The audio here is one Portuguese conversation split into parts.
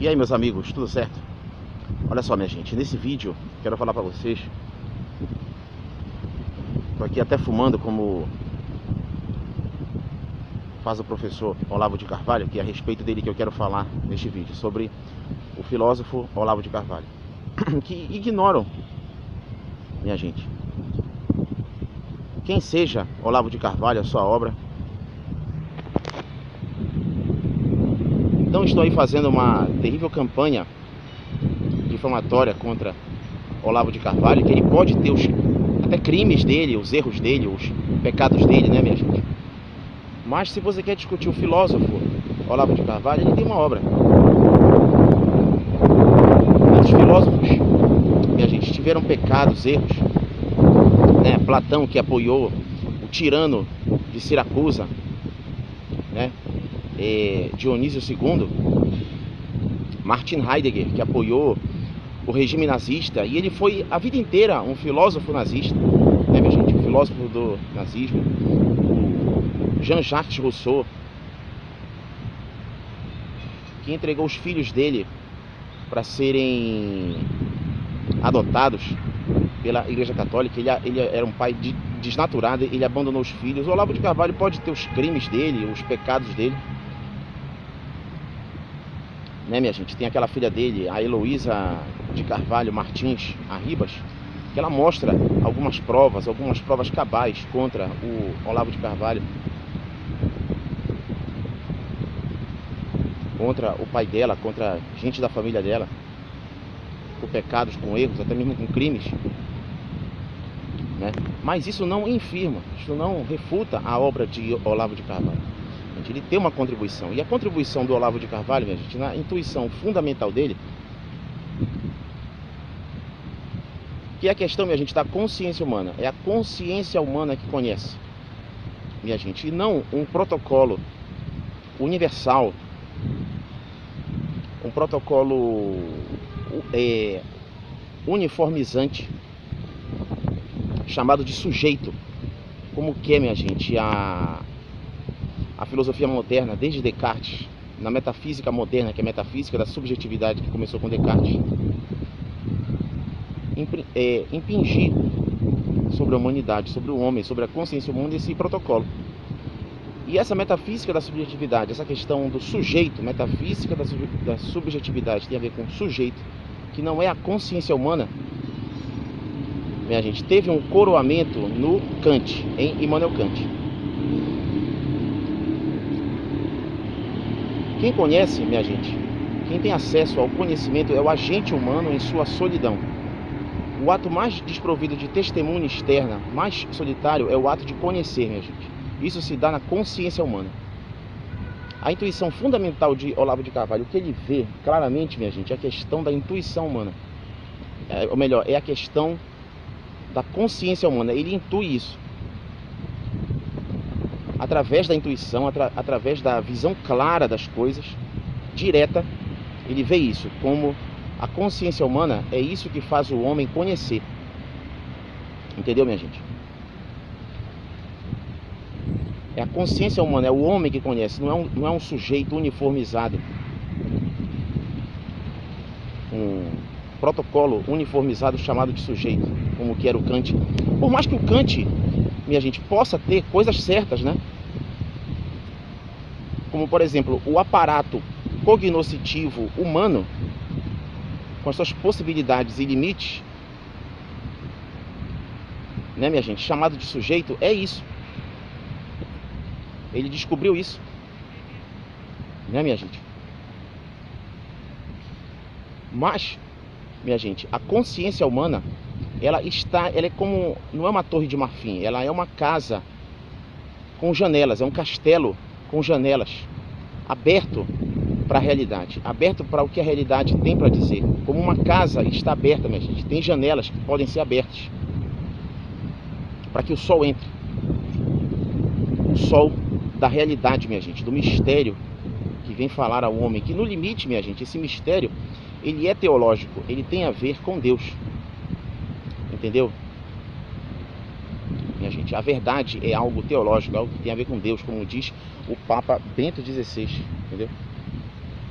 E aí, meus amigos, tudo certo? Olha só, minha gente, nesse vídeo quero falar pra vocês. Tô aqui até fumando, como faz o professor Olavo de Carvalho, que é a respeito dele que eu quero falar neste vídeo, sobre o filósofo Olavo de Carvalho, que ignoram, minha gente, quem seja Olavo de Carvalho, a sua obra. Então estou aí fazendo uma terrível campanha difamatória contra Olavo de Carvalho, que ele pode ter até crimes dele, os erros dele, os pecados dele, né, minha gente? Mas se você quer discutir o filósofo Olavo de Carvalho, ele tem uma obra. Os filósofos, minha gente, tiveram pecados, erros, né? Platão, que apoiou o tirano de Siracusa, né? Dionísio II, Martin Heidegger, que apoiou o regime nazista, e ele foi a vida inteira um filósofo nazista, né, minha gente? Um filósofo do nazismo. O Jean-Jacques Rousseau, que entregou os filhos dele para serem adotados pela Igreja Católica. Ele era um pai desnaturado, ele abandonou os filhos. O Olavo de Carvalho pode ter os crimes dele, os pecados dele, né, minha gente? Tem aquela filha dele, a Heloísa de Carvalho Martins Arribas, que ela mostra algumas provas cabais contra o Olavo de Carvalho, contra o pai dela, contra gente da família dela, com pecados, com erros, até mesmo com crimes, né? Mas isso não infirma, isso não refuta a obra de Olavo de Carvalho. Ele tem uma contribuição, e a contribuição do Olavo de Carvalho, minha gente, na intuição fundamental dele, que é a questão, minha gente, da consciência humana. É a consciência humana que conhece, minha gente, e não um protocolo universal, um protocolo uniformizante, chamado de sujeito, como que é, minha gente, a filosofia moderna, desde Descartes, na metafísica moderna, que é a metafísica da subjetividade, que começou com Descartes, impingir sobre a humanidade, sobre o homem, sobre a consciência humana, esse protocolo. E essa metafísica da subjetividade, essa questão do sujeito, metafísica da subjetividade, tem a ver com sujeito, que não é a consciência humana, minha gente, teve um coroamento no Kant, em Immanuel Kant. Quem conhece, minha gente, quem tem acesso ao conhecimento é o agente humano em sua solidão. O ato mais desprovido de testemunha externa, mais solitário, é o ato de conhecer, minha gente. Isso se dá na consciência humana. A intuição fundamental de Olavo de Carvalho, o que ele vê claramente, minha gente, é a questão da intuição humana. Ou melhor, é a questão da consciência humana. Ele intui isso. Através da intuição, através da visão clara das coisas, direta, ele vê isso como a consciência humana é isso que faz o homem conhecer. Entendeu, minha gente? É a consciência humana, é o homem que conhece, não é um sujeito uniformizado. Um protocolo uniformizado chamado de sujeito, como que era o Kant. Por mais que o Kant, minha gente, possa ter coisas certas, né? Como, por exemplo, o aparato cognoscitivo humano, com as suas possibilidades e limites, né, minha gente, chamado de sujeito, é isso. Ele descobriu isso, né, minha gente? Mas, minha gente, a consciência humana, ela é como, não é uma torre de marfim, ela é uma casa com janelas, é um castelo com janelas, aberto para a realidade, aberto para o que a realidade tem para dizer. Como uma casa está aberta, minha gente, tem janelas que podem ser abertas para que o sol entre. O sol da realidade, minha gente, do mistério que vem falar ao homem, que no limite, minha gente, esse mistério, ele é teológico, ele tem a ver com Deus. Entendeu? Minha gente, a verdade é algo teológico, é algo que tem a ver com Deus, como diz o Papa Bento XVI, entendeu?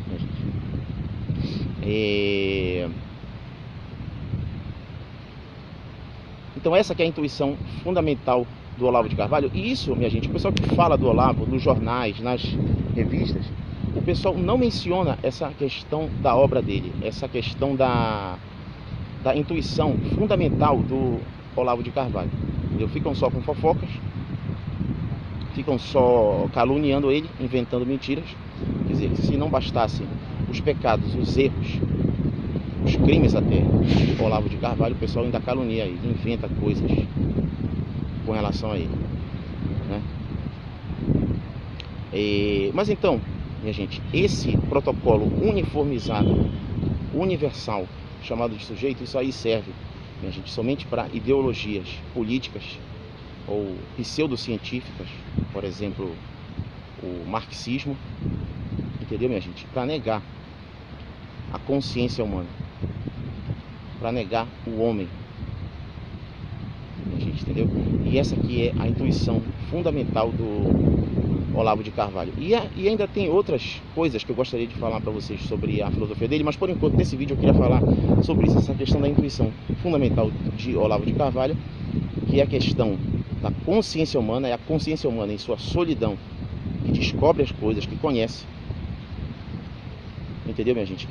Minha gente. Então essa que é a intuição fundamental do Olavo de Carvalho. E isso, minha gente, o pessoal que fala do Olavo nos jornais, nas revistas, o pessoal não menciona essa questão da obra dele, essa questão da intuição fundamental do Olavo de Carvalho. Entendeu? Ficam só com fofocas, ficam só caluniando ele, inventando mentiras. Quer dizer, se não bastassem os pecados, os erros, os crimes até do Olavo de Carvalho, o pessoal ainda calunia ele, inventa coisas com relação a ele, né? Mas então, minha gente, esse protocolo uniformizado, universal, chamado de sujeito, isso aí serve, minha gente, somente para ideologias políticas ou pseudocientíficas, por exemplo, o marxismo, entendeu, minha gente? Para negar a consciência humana, para negar o homem, minha gente, entendeu? E essa aqui é a intuição fundamental do Olavo de Carvalho. E ainda tem outras coisas que eu gostaria de falar para vocês sobre a filosofia dele, mas por enquanto nesse vídeo eu queria falar sobre isso, essa questão da intuição fundamental de Olavo de Carvalho, que é a questão da consciência humana, é a consciência humana em sua solidão, que descobre as coisas, que conhece, entendeu, minha gente?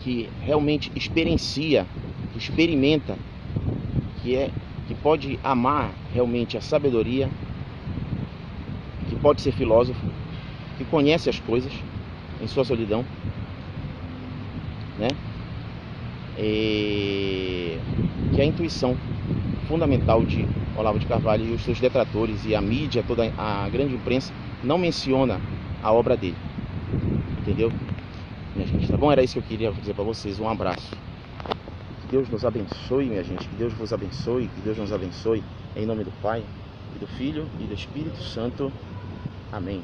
Que realmente experiencia, que experimenta, que pode amar realmente a sabedoria, que pode ser filósofo, que conhece as coisas em sua solidão, né? Que é a intuição fundamental de Olavo de Carvalho, e os seus detratores e a mídia, toda a grande imprensa não menciona a obra dele, entendeu, minha gente? Tá bom? Era isso que eu queria dizer para vocês. Um abraço. Que Deus nos abençoe, minha gente. Que Deus vos abençoe. Que Deus nos abençoe. Em nome do Pai, e do Filho, e do Espírito Santo. Amém.